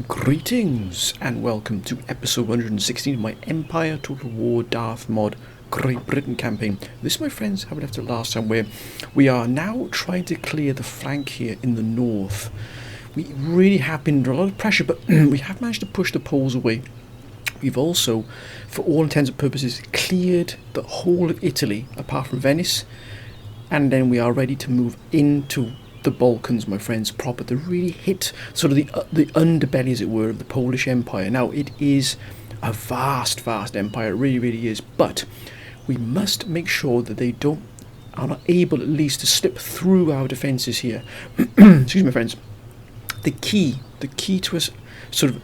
Greetings and welcome to episode 116 of my Empire Total War Darth Mod Great Britain campaign. This, my friends, how we left it last time, where we are now trying to clear the flank here in the north. We really have been under a lot of pressure, but we have managed to push the Poles away. We've also, for all intents and purposes, cleared the whole of Italy apart from Venice, and then we are ready to move into the Balkans, my friends, proper, to really hit sort of the underbelly, as it were, of the Polish Empire. Now, it is a vast empire, it really is, but we must make sure that they are not able, at least, to slip through our defences here. Excuse me, my friends. The key to us sort of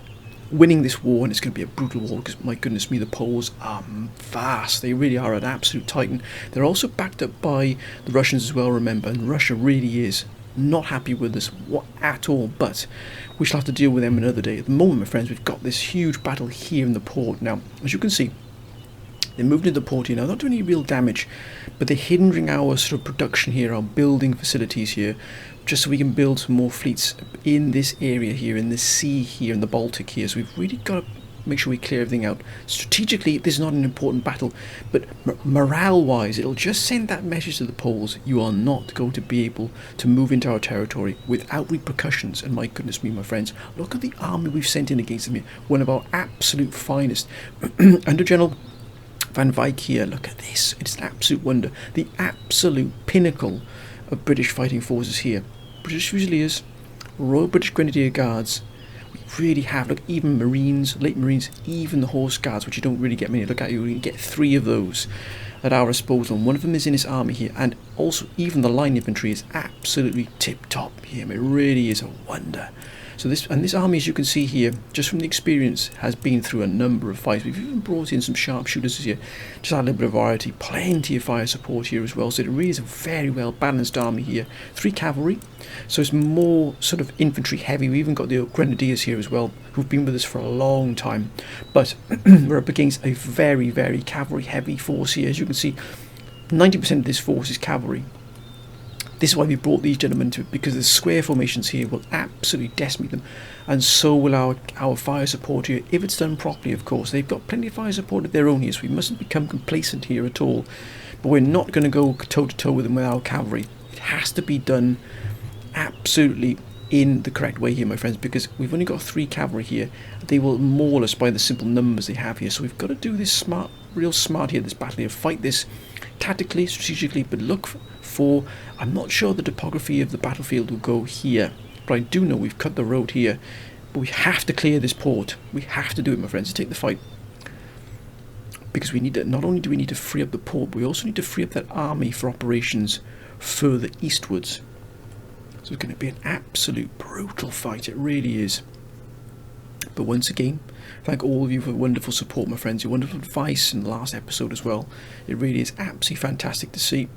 winning this war, and it's going to be a brutal war because, my goodness me, the Poles are vast. They really are an absolute titan. They're also backed up by the Russians as well, remember, and Russia really is not happy with us at all, but we shall have to deal with them another day. At the moment, my friends, we've got this huge battle here in the port. Now, as you can see, they moved into the port here now, not doing any real damage, but they're hindering our sort of production here, our building facilities here, just so we can build some more fleets in this area here, in the sea here, in the Baltic here. So we've really got to make sure we clear everything out. Strategically, this is not an important battle, but morale-wise, it'll just send that message to the Poles: you are not going to be able to move into our territory without repercussions. And my goodness me, my friends, look at the army we've sent in against them here, one of our absolute finest. Under General Van Wyck here, look at this, it's an absolute wonder. The absolute pinnacle of British fighting forces here. British Fusiliers, Royal British Grenadier Guards. We really have, look, even Marines, late Marines, even the Horse Guards, which you don't really get many. Look at you, we can get 3 of those at our disposal. One of them is in this army here, and also even the line infantry is absolutely tip-top here. It really is a wonder. So this army, as you can see here, just from the experience, has been through a number of fights. We've even brought in some sharpshooters here, just add a little bit of variety, plenty of fire support here as well. So it really is a very well balanced army here. 3 cavalry, so it's more sort of infantry heavy. We even got the grenadiers here as well, who've been with us for a long time. But we're up against a very cavalry heavy force here. As you can see, 90% of this force is cavalry. This is why we brought these gentlemen to it, because the square formations here will absolutely decimate them, and so will our fire support here, if it's done properly, of course. They've got plenty of fire support of their own here, so we mustn't become complacent here at all. But we're not going to go toe-to-toe with them with our cavalry. It has to be done absolutely in the correct way here, my friends, because we've only got 3 cavalry here. They will maul us by the simple numbers they have here, so we've got to do this real smart here, this battle here, fight this tactically, strategically, but look for, I'm not sure the topography of the battlefield will go here, but I do know we've cut the road here, but we have to clear this port. We have to do it, my friends, to take the fight, because we need to, not only do we need to free up the port, but we also need to free up that army for operations further eastwards. So it's going to be an absolute brutal fight, it really is. But once again, thank all of you for wonderful support, my friends, your wonderful advice in the last episode as well. It really is absolutely fantastic to see.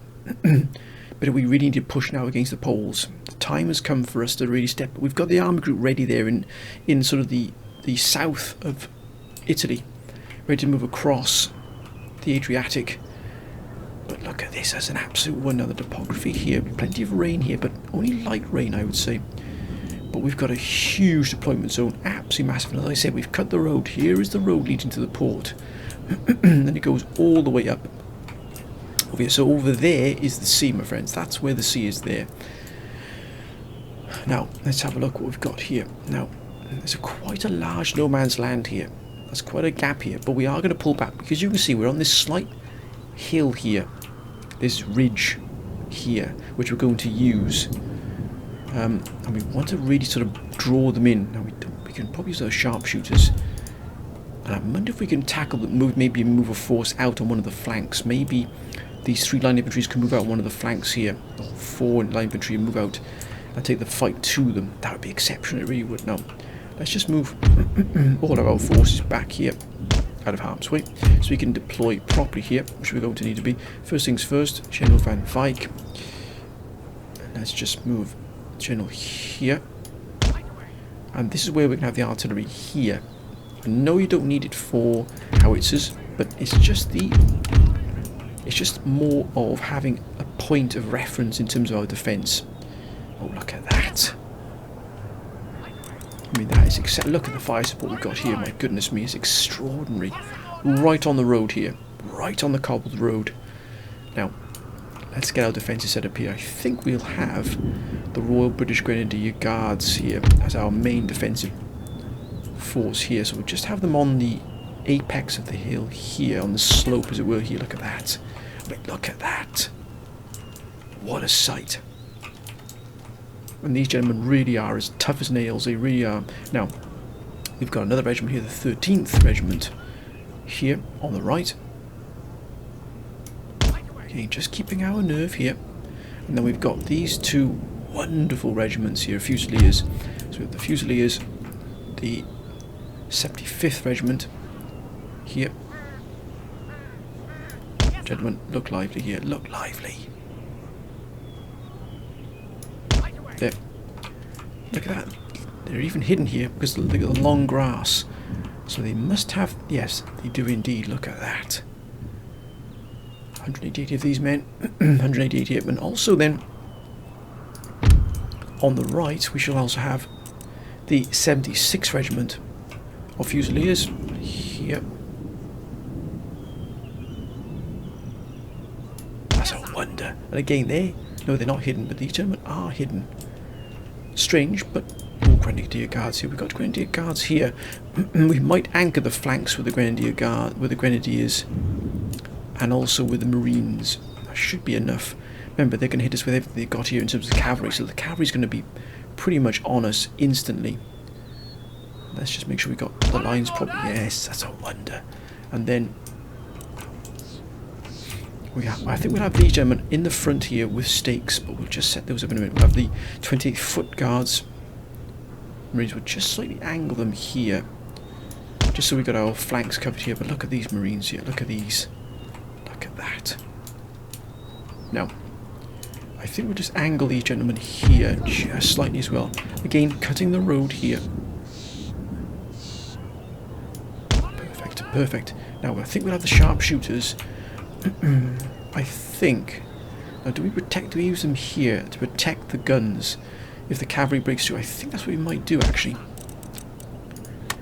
But we really need to push now against the Poles. The time has come for us to really step. We've got the army group ready there in sort of the south of Italy, ready to move across the Adriatic. But look at this, as an absolute wonder. The topography here, plenty of rain here, but only light rain, I would say. But we've got a huge deployment zone, absolutely massive. And as I said, we've cut the road. Here is the road leading to the port. Then it goes all the way up. Okay, so over there is the sea, my friends. That's where the sea is there. Now, let's have a look what we've got here. Now, there's quite a large no man's land here. That's quite a gap here. But we are going to pull back, because you can see we're on this slight hill here. This ridge here, which we're going to use. And we want to really sort of draw them in. Now, we can probably use those sharpshooters. And I wonder if we can tackle them, maybe move a force out on one of the flanks. Maybe these 3 line infantry can move out one of the flanks here, or 4 line infantry and move out and take the fight to them. That would be exceptional, it really would. Now, let's just move all of our forces back here, out of harm's way, so we can deploy properly here, which we're going to need to be. First things first, General Van Wyck. Let's just move General here. And this is where we can have the artillery here. I know you don't need it for howitzers, but it's just more of having a point of reference in terms of our defence. Oh, look at that. I mean, that Look at the fire support we've got here. My goodness me, it's extraordinary. Right on the road here. Right on the cobbled road. Now, let's get our defences set up here. I think we'll have the Royal British Grenadier Guards here as our main defensive force here. So we'll just have them on the apex of the hill here, on the slope as it were here. Look at that. I mean, look at that. What a sight. And these gentlemen really are as tough as nails. They really are. Now, we've got another regiment here, the 13th Regiment, here on the right. Okay, just keeping our nerve here. And then we've got these two wonderful regiments here, Fusiliers. So we have the Fusiliers, the 75th Regiment here. Gentlemen, look lively here, look lively. There. Look at that. They're even hidden here because look at the long grass. So they must have, yes, they do indeed, look at that. 188 of these men, 188 here, and also then on the right we shall also have the 76th Regiment of Fusiliers here. That's a wonder. And again, no, they're not hidden, but these gentlemen are hidden. Strange, but all Grenadier Guards here. We've got Grenadier Guards here. We might anchor the flanks with the Grenadiers, and also with the Marines. That should be enough. Remember, they're going to hit us with everything they've got here in terms of the cavalry, so the cavalry's going to be pretty much on us instantly. Let's just make sure we got the lines properly. Yes, that's a wonder. And then I think we'll have these gentlemen in the front here with stakes, but we'll just set those up in a minute. We'll have the 28th Foot Guards. Marines will just slightly angle them here, just so we got our flanks covered here. But look at these Marines here. Look at these. Look at that. Now, I think we'll just angle these gentlemen here just slightly as well. Again, cutting the road here. Perfect, perfect. Now, I think we'll have the sharpshooters. I think. Now, do we use them here to protect the guns if the cavalry breaks through? I think that's what we might do, actually.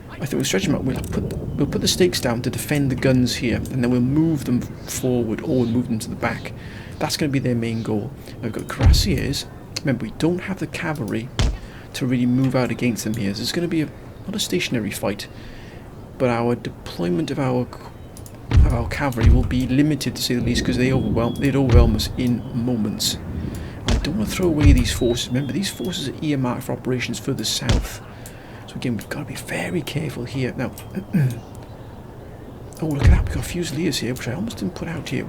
I think we'll stretch them out. We'll put the stakes down to defend the guns here, and then we'll move them forward or we'll move them to the back. That's going to be their main goal. Now, we've got cuirassiers. Remember, we don't have the cavalry to really move out against them here. So it's going to be not a stationary fight, but our deployment of our cavalry will be limited, to say the least, because they'd overwhelm us in moments. I don't want to throw away these forces. Remember, these forces are earmarked for operations further south. So again, we've got to be very careful here. Now, oh, look at that. We've got Fusiliers here, which I almost didn't put out here.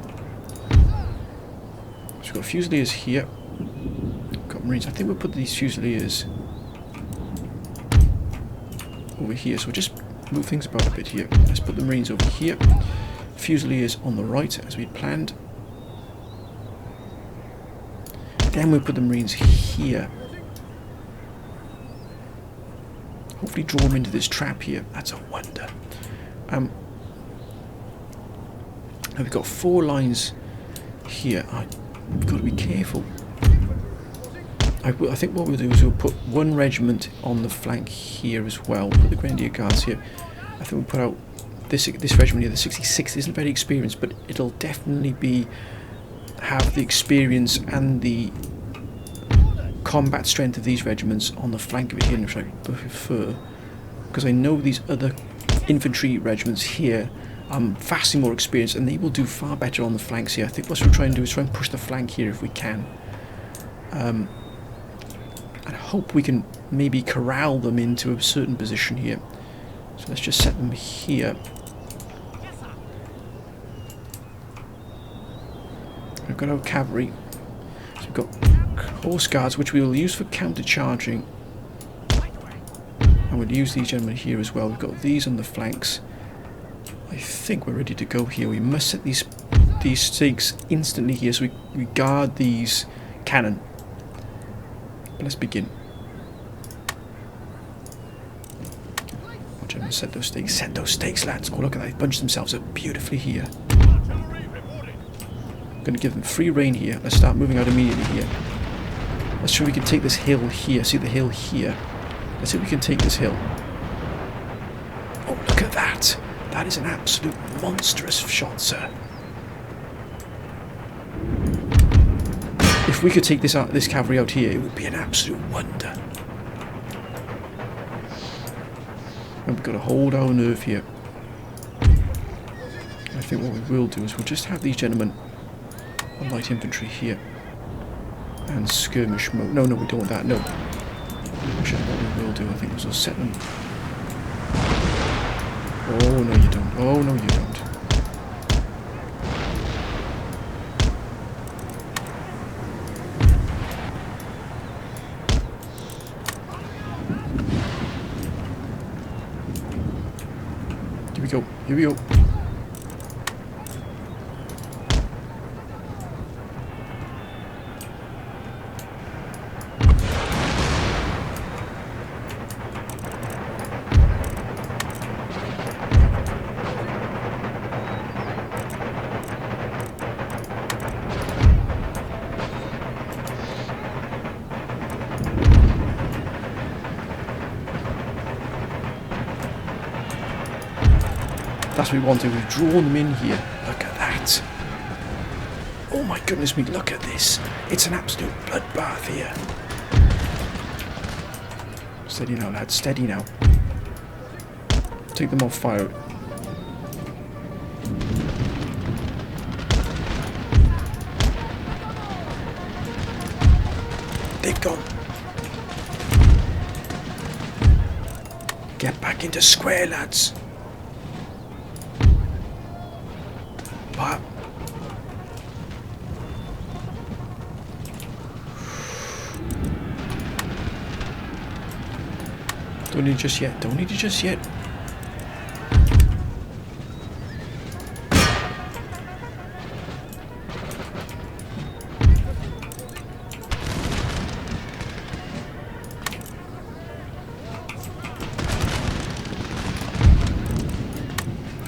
So we've got Fusiliers here. We've got Marines. I think we'll put these Fusiliers over here. So we'll just move things about a bit here. Let's put the Marines over here. Fusiliers on the right, as we'd planned. Then we'll put the Marines here. Hopefully draw them into this trap here. That's a wonder. Now we've got 4 lines here. We've got to be careful. I think what we'll do is we'll put 1 regiment on the flank here as well. Put the Grenadier Guards here. I think we'll put out this regiment here. The 66th isn't very experienced, but it'll definitely have the experience and the combat strength of these regiments on the flank of it here, which I prefer, because I know these other infantry regiments here are vastly more experienced and they will do far better on the flanks here. I think what we're trying to do is try and push the flank here if we can, and hope we can maybe corral them into a certain position here. So let's just set them here. We've got our cavalry. So we've got horse guards, which we will use for counter-charging. And we'll use these gentlemen here as well. We've got these on the flanks. I think we're ready to go here. We must set these stakes instantly here, so we guard these cannon. But let's begin. Gentlemen, set those stakes. Set those stakes, lads. Oh, look at that. They bunched themselves up beautifully here. I'm going to give them free rein here. Let's start moving out immediately here. Let's see if we can take this hill here. See the hill here? Let's see if we can take this hill. Oh, look at that. That is an absolute monstrous shot, sir. If we could take this cavalry out here, it would be an absolute wonder. And we've got to hold our nerve here. I think what we will do is we'll just have these gentlemen on light infantry here. And skirmish mode. No, we don't want that, no. Actually, what we will do, I think, is we'll set them. Oh, no you don't. Oh, no you don't. Here we go. Here we go. That's what we wanted. We've drawn them in here. Look at that. Oh my goodness me, look at this. It's an absolute bloodbath here. Steady now, lads. Steady now. Take them off fire. They've gone. Get back into square, lads. What? Don't need it just yet. Don't need it just yet.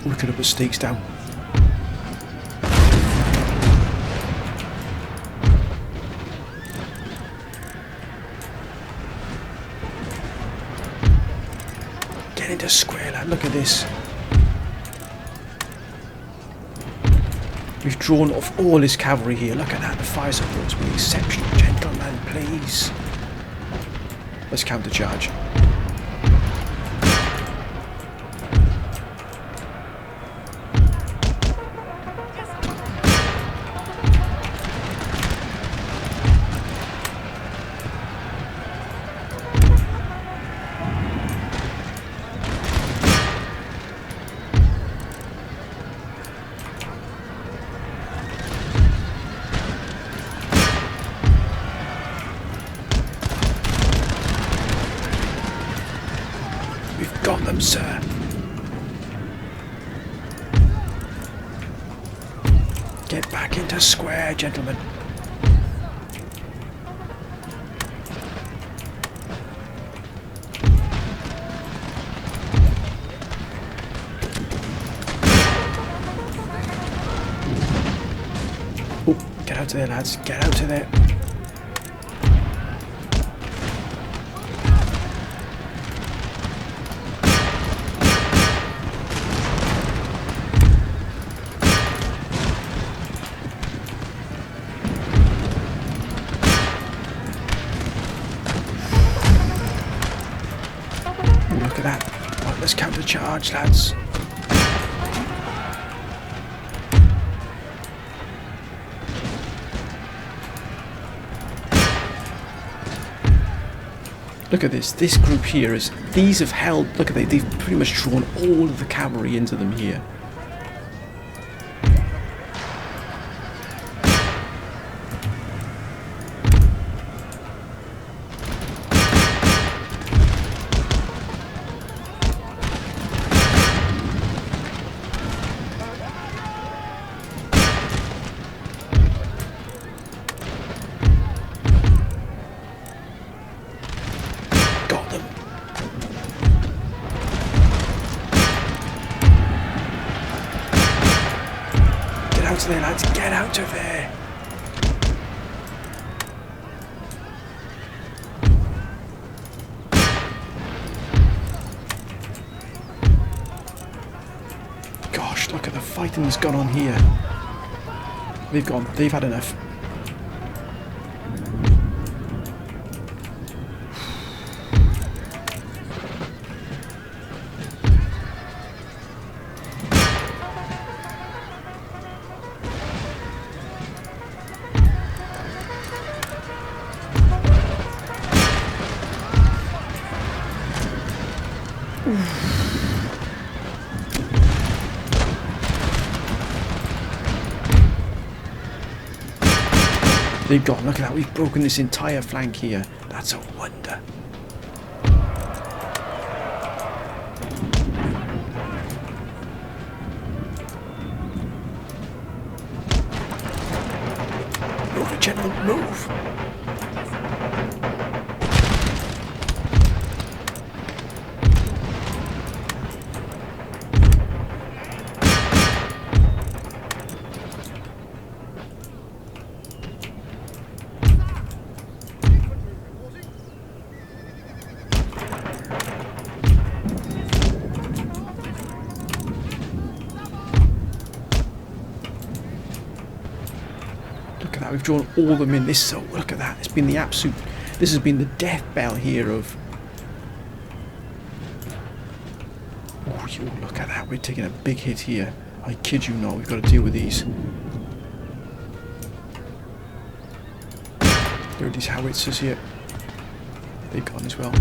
We could have put stakes down. Into square, lad. Look at this. We've drawn off all his cavalry here. Look at that. The fire support's been exceptional. Gentlemen, please. Let's countercharge. Got them, sir. Get back into square, gentlemen. Oh, get out of there, lads. Get out of there. Look at that. Right, let's counter-charge, lads. Look at this. This group here is... These have held... Look at that. They've pretty much drawn all of the cavalry into them here. Out of there, lads, get out of there! Look at the fighting that's gone on here. They've had enough. They've gone, look at that, we've broken this entire flank here. That's a wonder. Move, General, move! We've drawn all of them in this, so look at that. It's been the absolute, this has been the death bell here of, oh, you look at that, we're taking a big hit here. I kid you not, we've got to deal with these. There are these howitzers here. They've gone as well.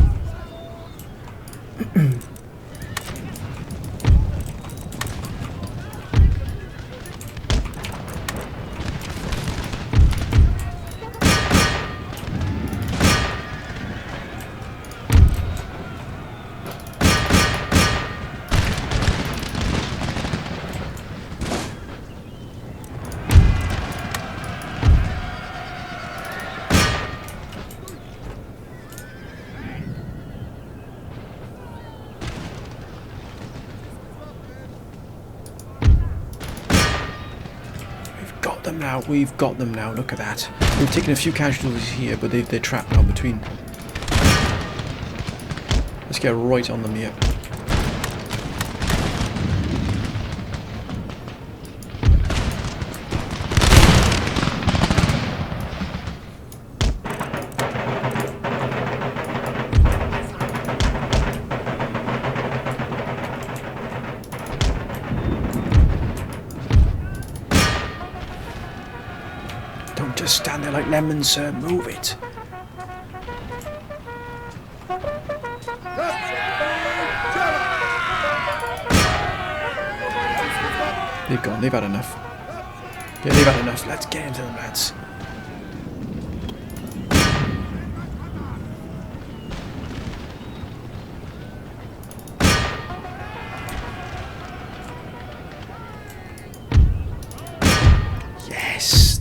We've got them now, look at that. We've taken a few casualties here, but they're trapped now between. Let's get right on them here. Just stand there like lemons, sir. Move it. They've gone. They've had enough. Yeah, they've had enough. Let's get into them, lads.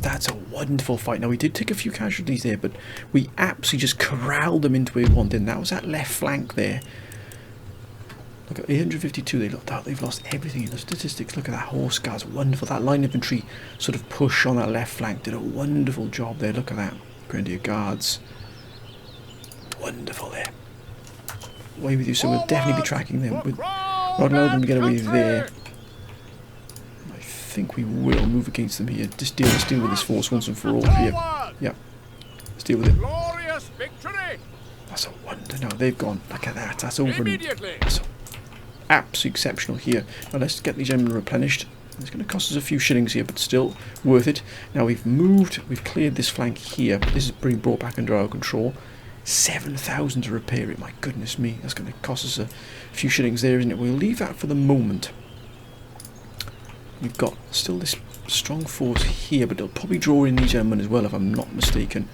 That's a wonderful fight. Now, we did take a few casualties there, but we absolutely just corralled them into where we wanted. And that was that left flank there. Look at 852. They've lost everything in the statistics. Look at that horse guard's wonderful. That line infantry sort of push on that left flank did a wonderful job there. Look at that. Grenadier Guards. Wonderful there. Away with you. So we'll definitely be tracking them. We'll not allow them to get away there. I think we will move against them here. Just deal with this force once and for all here. Yep. Let's deal with it. That's a wonder. Now they've gone. Look at that. That's over. That's absolutely exceptional here. Now let's get these gentlemen replenished. It's going to cost us a few shillings here, but still worth it. Now we've cleared this flank here. This is being brought back under our control. 7,000 to repair it. My goodness me. That's going to cost us a few shillings there, isn't it? We'll leave that for the moment. We've got still this strong force here, but they'll probably draw in these gentlemen as well, if I'm not mistaken.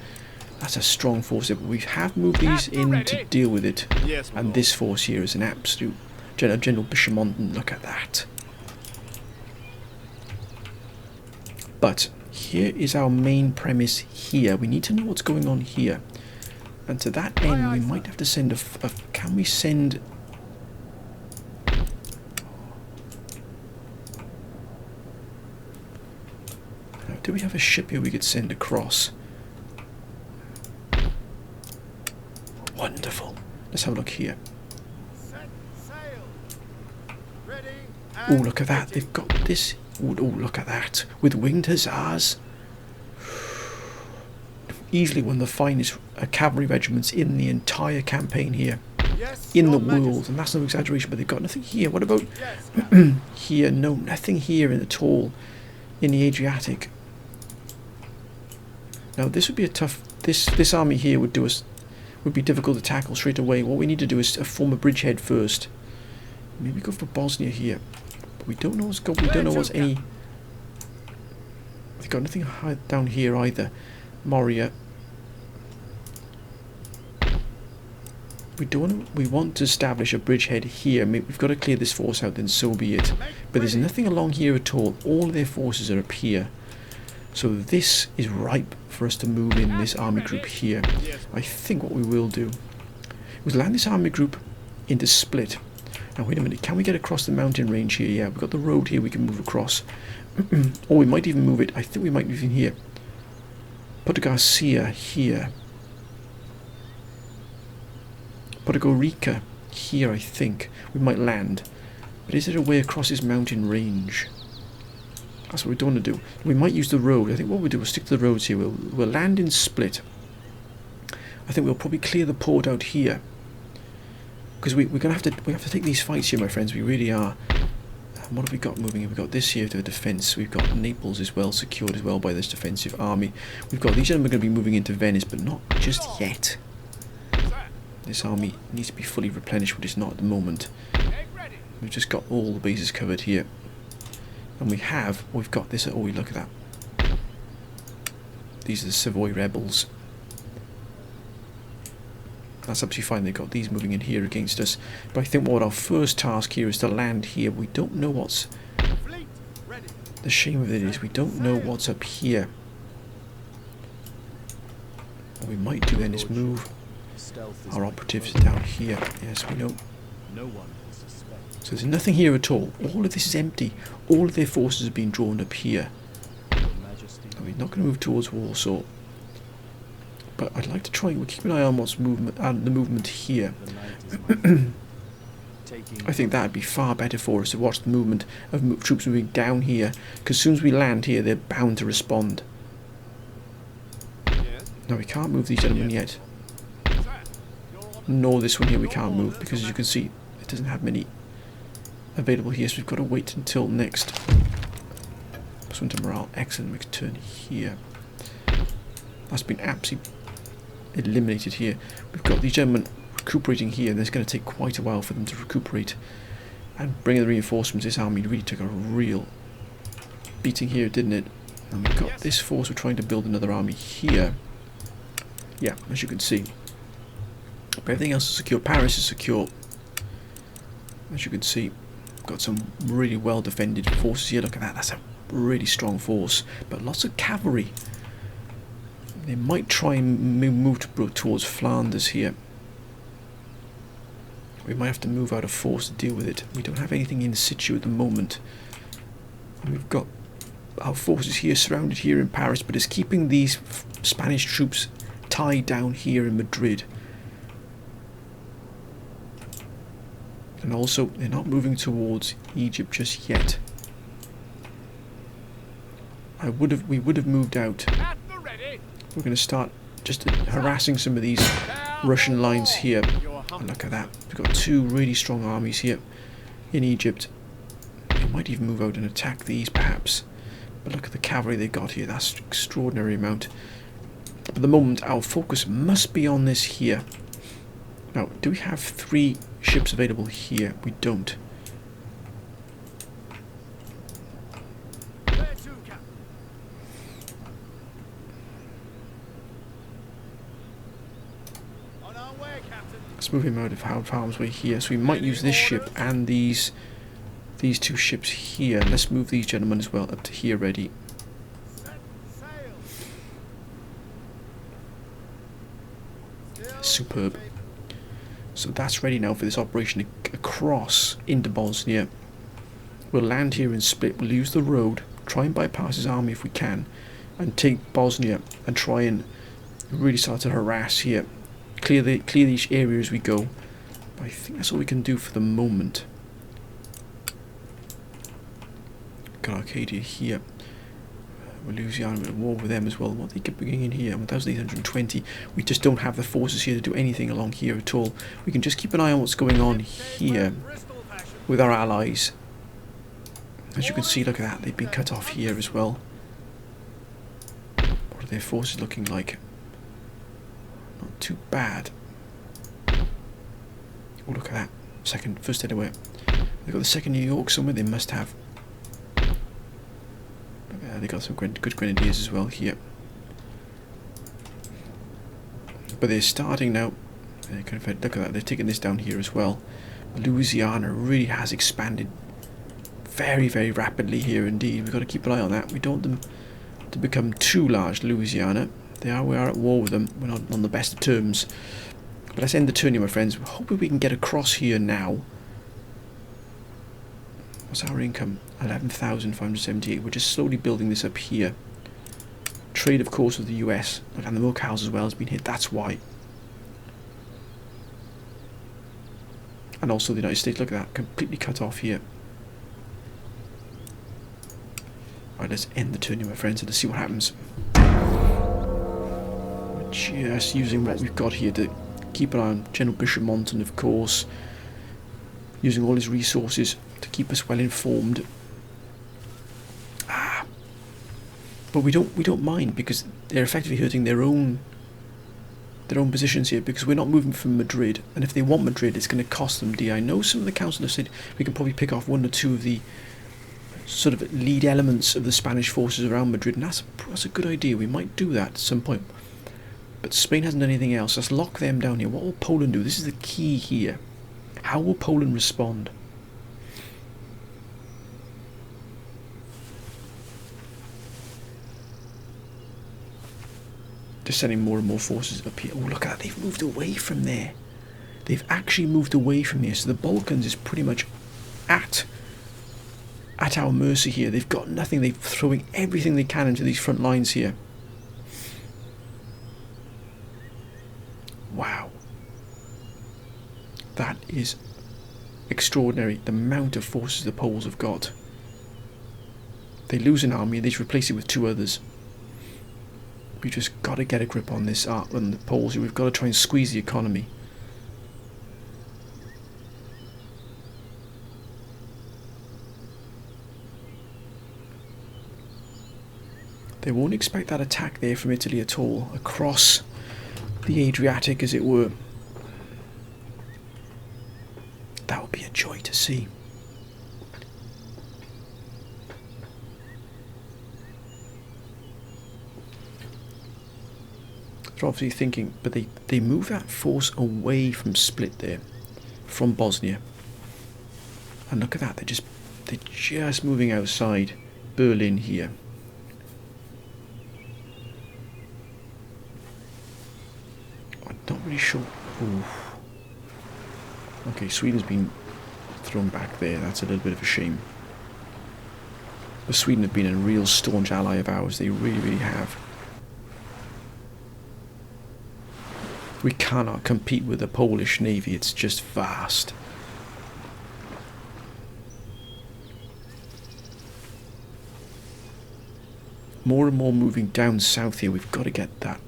That's a strong force there, but we have moved these in to deal with it. Yes, and this force here is an absolute General Bishamonton. Look at that. But here is our main premise here. We need to know what's going on here. And to that end, we might have to send can we send... Do we have a ship here we could send across? Wonderful. Let's have a look here. Set sail. Ready. Oh, look at that. They've got this. Oh, look at that. With winged hussars. Easily one of the finest cavalry regiments in the entire campaign here. In the world. And that's no exaggeration, but they've got nothing here. What about here? No, nothing here at all in the Adriatic. Now this would be a tough... This army here would be difficult to tackle straight away. What we need to do is form a bridgehead first. Maybe go for Bosnia here. But we don't know what's got. We don't know what's any. They've got nothing down here either. Moria. We want to establish a bridgehead here. Maybe we've got to clear this force out, then so be it. But there's nothing along here at all. All of their forces are up here. So this is ripe for us to move in this army group here. I think what we will do is land this army group into Split. Now wait a minute, can we get across the mountain range here? Yeah, we've got the road here we can move across. Or we might even move it, I think we might move in here. Puerto Garcia here. Podgorica here, I think. We might land. But is there a way across this mountain range? That's what we don't want to do. We might use the road. I think what we'll do is stick to the roads here. We'll land in Split. I think we'll probably clear the port out here. Because we have to take these fights here, my friends. We really are. What have we got moving? We've got this here to a defence. We've got Naples as well, secured as well by this defensive army. We've got these gentlemen going to be moving into Venice, but not just yet. This army needs to be fully replenished, but it's not at the moment. We've just got all the bases covered here. And we've got this. Oh, look at that. These are the Savoy rebels. That's absolutely fine. They've got these moving in here against us. But I think what our first task here is to land here. We don't know what's... The shame of it is we don't know what's up here. What we might do then is move our operatives down here. Yes, we know. So there's nothing here at all. All of this is empty. All of their forces have been drawn up here. We're not going to move towards Warsaw. But I'd like to try. We'll keep an eye on what's the movement here. I think that'd be far better for us to watch the movement of troops moving down here. Because as soon as we land here, they're bound to respond. No, we can't move these gentlemen yet. Nor this one here we can't move, because as you can see, it doesn't have many available here, so we've got to wait until next. Plus one to morale. Excellent. We can turn here. That's been absolutely eliminated here. We've got these gentlemen recuperating here, and it's going to take quite a while for them to recuperate. And bringing the reinforcements, this army really took a real beating here, didn't it? And we've got this force, we're trying to build another army here. Yeah, as you can see. But everything else is secure. Paris is secure. As you can see, we've got some really well defended forces here. Look at that, that's a really strong force. But lots of cavalry. They might try and move towards Flanders here. We might have to move out a force to deal with it. We don't have anything in situ at the moment. And we've got our forces here surrounded here in Paris, but it's keeping these Spanish troops tied down here in Madrid. And also, they're not moving towards Egypt just yet. We would have moved out. We're going to start just harassing some of these Russian lines here. And look at that. We've got two really strong armies here in Egypt. They might even move out and attack these, perhaps. But look at the cavalry they got here. That's an extraordinary amount. At the moment, our focus must be on this here. Now, do we have 3 ships available here? We don't. Let's move him out of harm's way here. So we might use this ship and these 2 ships here. Let's move these gentlemen as well up to here ready. Superb. So that's ready now for this operation across into Bosnia. We'll land here in Split. We'll use the road, try and bypass his army if we can, and take Bosnia and try and really start to harass here. Clear these areas as we go. But I think that's all we can do for the moment. got Arcadia here. We're losing at war with them as well. What they keep bringing in here? 1,820. We just don't have the forces here to do anything along here at all. We can just keep an eye on what's going on here with our allies. As you can see, look at that. They've been cut off here as well. What are their forces looking like? Not too bad. Oh, look at that. First anyway. They've got the second New York somewhere. They must have. They got some good grenadiers as well here, but they're starting now. Look at that, they're taking this down here as well. Louisiana really has expanded very, very rapidly here indeed. We've got to keep an eye on that. We don't want them to become too large. Louisiana, we are at war with them. We're not on the best of terms. But let's end the turn here, my friends. Hoping we can get across here now. What's our income? 11,578. We're just slowly building this up here. Trade, of course, with the US and the milk house as well has been hit. That's why. And also the United States. Look at that, completely cut off here. Alright, let's end the turn here, my friends, and let's see what happens. We're just using what we've got here to keep an eye on General Bishop Monton, of course. Using all his resources to keep us well informed. But we don't mind, because they're effectively hurting their own positions here, because we're not moving from Madrid, and if they want Madrid, it's going to cost them. I know some of the council have said we can probably pick off one or two of the sort of lead elements of the Spanish forces around Madrid, and that's a good idea. We might do that at some point. But Spain hasn't done anything else. Let's lock them down here. What will Poland do? This is the key here. How will Poland respond? Just sending more and more forces up here. Oh, look at that. They've moved away from there. They've actually moved away from here. So the Balkans is pretty much at our mercy here. They've got nothing. They're throwing everything they can into these front lines here. Wow. That is extraordinary, the amount of forces the Poles have got. They lose an army, they just replace it with two others. We've just got to get a grip on this on the Poles. We've got to try and squeeze the economy. They won't expect that attack there from Italy at all, across the Adriatic as it were. That would be a joy to see. They're obviously thinking, but they move that force away from Split there, from Bosnia. And look at that, they're just moving outside Berlin here. I'm not really sure. Ooh. Okay, Sweden's been thrown back there. That's a little bit of a shame. But Sweden have been a real staunch ally of ours. They really, really have. We cannot compete with the Polish Navy. It's just vast. More and more moving down south here. We've got to get that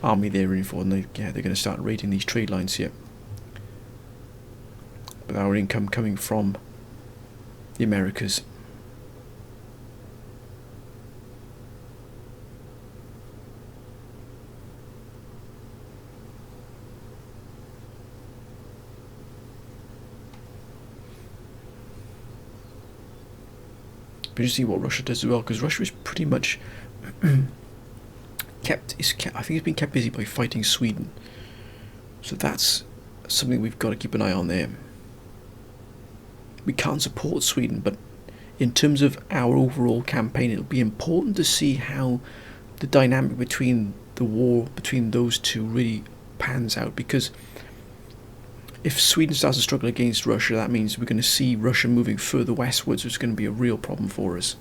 army there in for, and they're going to start raiding these trade lines here. With our income coming from the Americas. But you see what Russia does as well, because Russia is pretty much I think it's been kept busy by fighting Sweden. So that's something we've got to keep an eye on there. We can't support Sweden, but in terms of our overall campaign, it'll be important to see how the dynamic between the war between those two really pans out, because if Sweden starts to struggle against Russia, that means we're going to see Russia moving further westwards, which is going to be a real problem for us.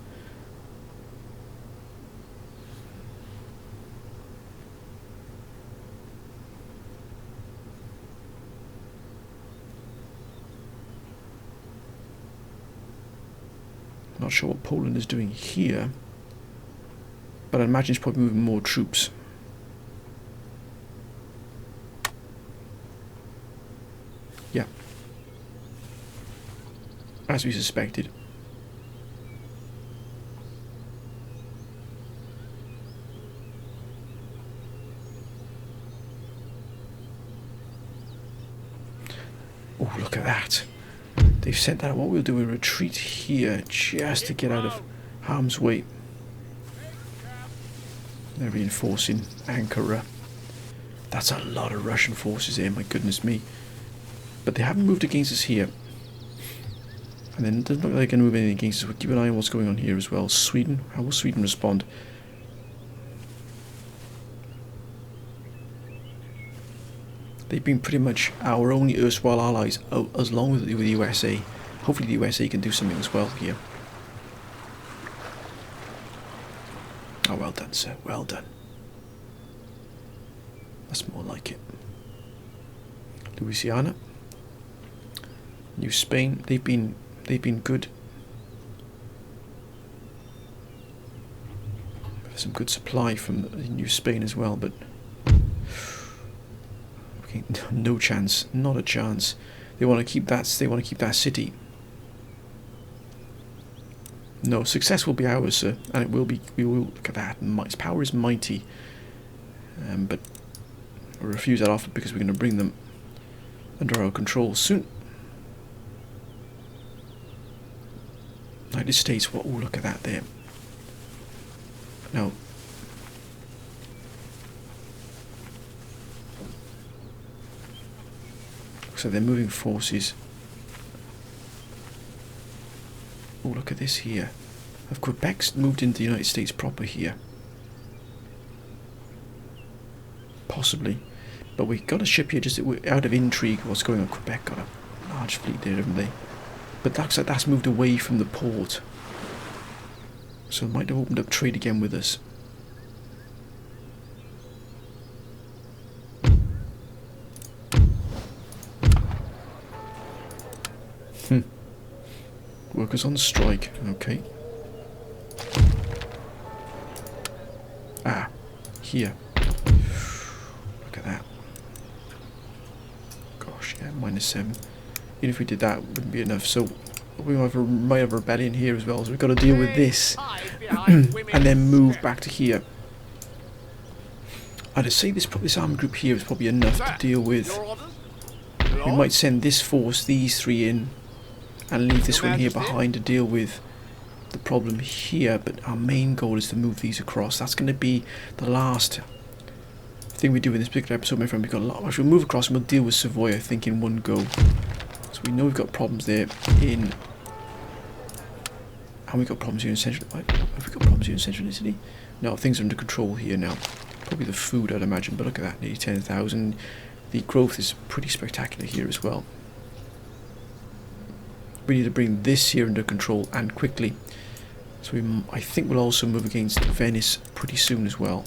Not sure what Poland is doing here, but I imagine it's probably moving more troops. Yeah, as we suspected. Oh, look at that. They've sent that. What we'll do, we'll retreat here just to get out of harm's way. They're reinforcing Ankara. That's a lot of Russian forces here, my goodness me. But they haven't moved against us here. And then it doesn't look like they're going to move anything against us. We'll keep an eye on what's going on here as well. Sweden, how will Sweden respond? They've been pretty much our only erstwhile allies, as long with the USA. Hopefully the USA can do something as well here. Oh, well done, sir. Well done. That's more like it. Louisiana, New Spain. They've been good. There's some good supply from New Spain as well, but okay, no chance. Not a chance. They want to keep that. They want to keep that city. No, success will be ours, sir, and it will be. We will look at that. Its power is mighty, but we refuse that offer because we're going to bring them under our control soon. United States. What? Oh, look at that there. Now, so they're moving forces. Oh, look at this here. Have Quebec's moved into the United States proper here? Possibly. But we've got a ship here just out of intrigue. What's going on? Quebec got a large fleet there, haven't they? But that's like that's moved away from the port. So it might have opened up trade again with us. Workers on strike, okay. Ah, here. Look at that. Gosh, yeah, -7. Even if we did that, wouldn't be enough. So we might have a rebellion here as well. So we've got to deal with this, and then move back to here. I'd say this army group here is probably enough to deal with. We might send this force, these three in, and leave this one here behind to deal with the problem here, but our main goal is to move these across. That's going to be the last thing we do in this particular episode, my friend. We've got a lot. We'll move across and we'll deal with Savoy, I think, in one go. So we know we've got problems there in... And we've got problems here in Central... Have we got problems here in Central Italy? No, things are under control here now. Probably the food, I'd imagine, but look at that, nearly 10,000. The growth is pretty spectacular here as well. We need to bring this here under control and quickly. So I think we'll also move against Venice pretty soon as well.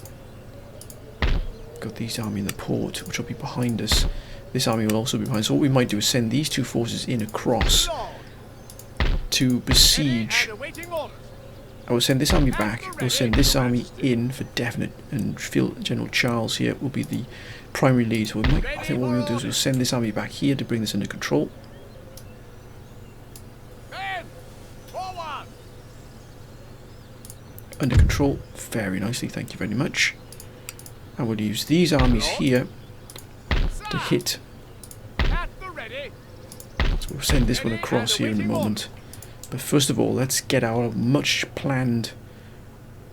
Got these army in the port, which will be behind us. This army will also be behind. So what we might do is send these two forces in across to besiege. I will send this army back. We'll send this army in for definite, and Field General Charles here will be the primary lead. So I think what we'll do is we'll send this army back here to bring this under control. Under control, very nicely, thank you very much. And we'll use these armies here to hit. So we'll send this one across here in a moment. But first of all, let's get our much planned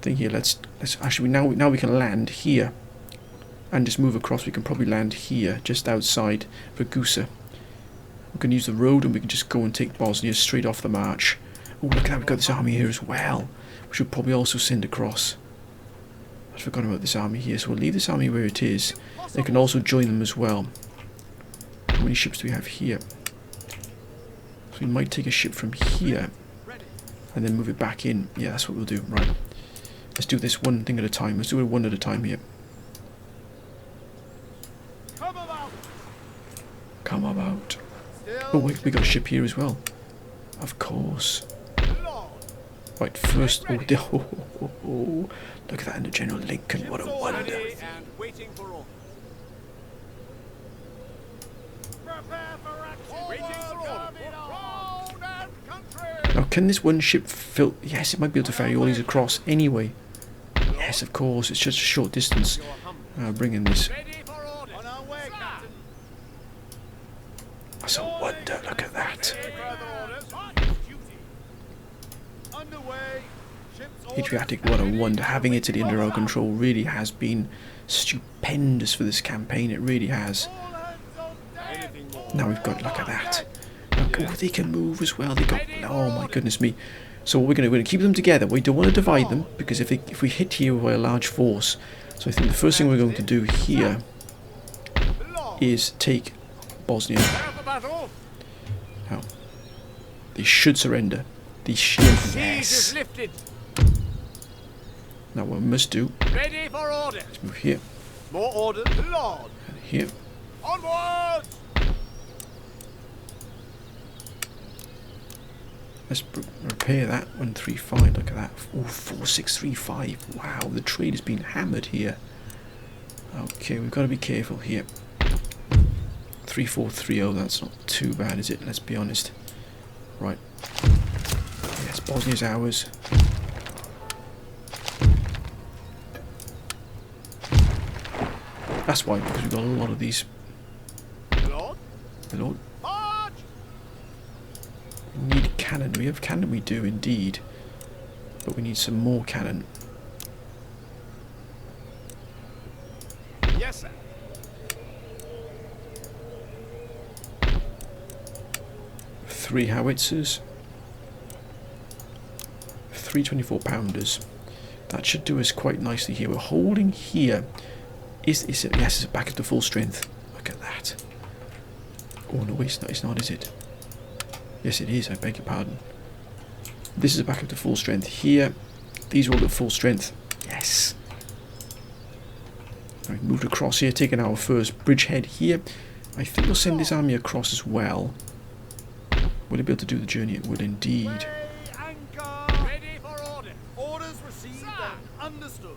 thing here. Let's actually now we can land here and just move across. We can probably land here, just outside Ragusa. We can use the road and we can just go and take Bosnia straight off the march. Oh, look at that, we've got this army here as well. We should probably also send across. I've forgotten about this army here, so we'll leave this army where it is. They can also join them as well. How many ships do we have here? So we might take a ship from here and then move it back in. Yeah, that's what we'll do. Right. Let's do this one thing at a time. Let's do it one at a time here. Come about. Oh, wait, we got a ship here as well. Of course. Right, first... Oh, look at that under General Lincoln, what a wonder. Now, can this one ship fill... Yes, it might be able to ferry all these across anyway. Yes, of course, it's just a short distance. Bring in this. That's a wonder, look at that. Adriatic, what a wonder. Having Italy under our control really has been stupendous for this campaign, it really has. Now we've got, look at that. Look, oh, they can move as well. They got, oh my goodness me. So what we're going to keep them together. We don't want to divide them, because if we hit here with a large force, so I think the first thing we're going to do here is take Bosnia. Now, they should surrender. They should. Yes. Now what we must do, let's move here. More orders, Lord. And here. Onwards! Let's repair that. 135, look at that. Oh, 4635. Wow, the trade has been hammered here. Okay, we've got to be careful here. 3430, that's not too bad, is it? Let's be honest. Right. Yes, Bosnia's ours. That's why, because we've got a lot of these. Lord? Lord. March! We need cannon. We have cannon, we do indeed. But we need some more cannon. Yes, sir. Three howitzers. 3 24-pounders. That should do us quite nicely here. We're holding here. Is it? Yes, it's back up to full strength. Look at that. Oh no, it's not, is it? Yes, it is. I beg your pardon. This is back up to full strength here. These are all at full strength. Yes. Right, moved across here, taking our first bridgehead here. I think we'll send this army across as well. Will it be able to do the journey? It would indeed. Ready for order. Orders received and understood.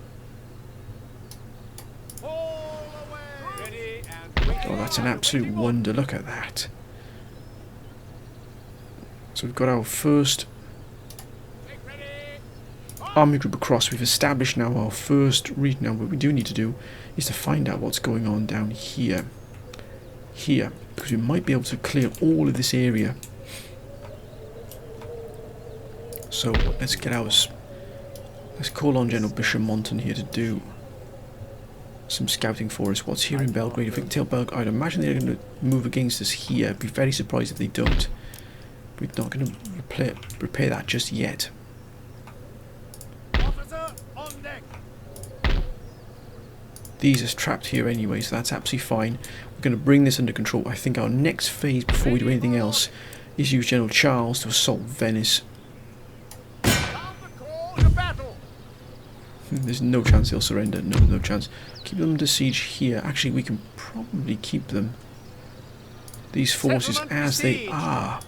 All away. Ready and waiting. Oh, that's an absolute wonder. Look at that. So we've got our first army group across. We've established now our first region. Now what we do need to do is to find out what's going on down here. Here. Because we might be able to clear all of this area. So let's get ours. Let's call on General Bishop Monton here to do some scouting for us. What's here in Belgrade? If we can tell Belgrade, I'd imagine they're going to move against us here. I'd be very surprised if they don't. We're not going to repair that just yet. Officer on deck. These are trapped here anyway, so that's absolutely fine. We're going to bring this under control. I think our next phase, before we do anything else, is use General Charles to assault Venice. There's no chance they'll surrender. No chance. Keep them under siege here. Actually, we can probably keep them. These forces as they are.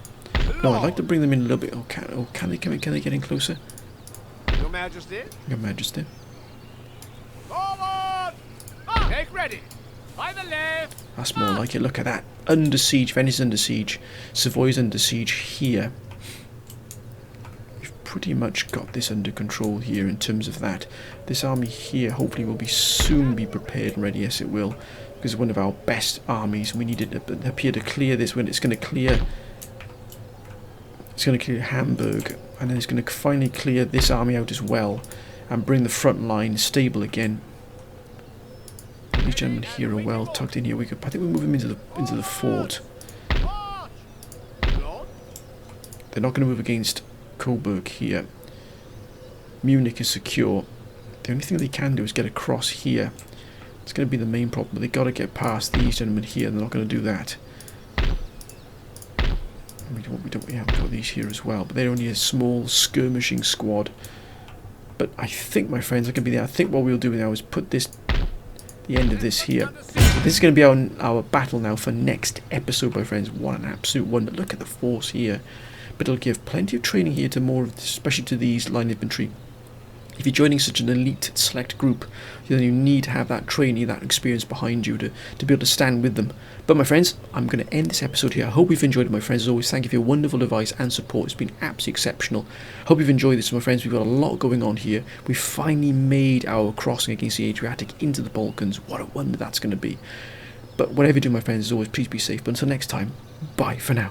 No, I'd like to bring them in a little bit. Oh, can they come in? Can they get in closer? Your Majesty. Your Majesty. Forward! Take ready. By the left. That's more like it. Look at that. Under siege. Venice is under siege. Savoy's under siege here. We've pretty much got this under control here in terms of that. This army here hopefully will soon be prepared and ready. Yes, it will. Because it's one of our best armies. We need it to appear to clear this when it's going to clear. It's going to clear Hamburg. And then it's going to finally clear this army out as well. And bring the front line stable again. These gentlemen here are well tucked in here. I think we move them into the fort. They're not going to move against Coburg here. Munich is secure. The only thing they can do is get across here. It's going to be the main problem. But they've got to get past these gentlemen here. They're not going to do that. We have got these here as well. But they're only a small skirmishing squad. But I think, my friends, are going to be there. I think what we'll do now is put this... the end of this here. So this is going to be our battle now for next episode, my friends. What an absolute wonder. Look at the force here. but it'll give plenty of training here to more, especially to these line infantry. If you're joining such an elite select group, then you need to have that training, that experience behind you to be able to stand with them. But my friends, I'm going to end this episode here. I hope you've enjoyed it, my friends. As always, thank you for your wonderful advice and support. It's been absolutely exceptional. Hope you've enjoyed this, my friends. We've got a lot going on here. We finally made our crossing against the Adriatic into the Balkans. What a wonder that's going to be. But whatever you do, my friends, as always, please be safe. But until next time, bye for now.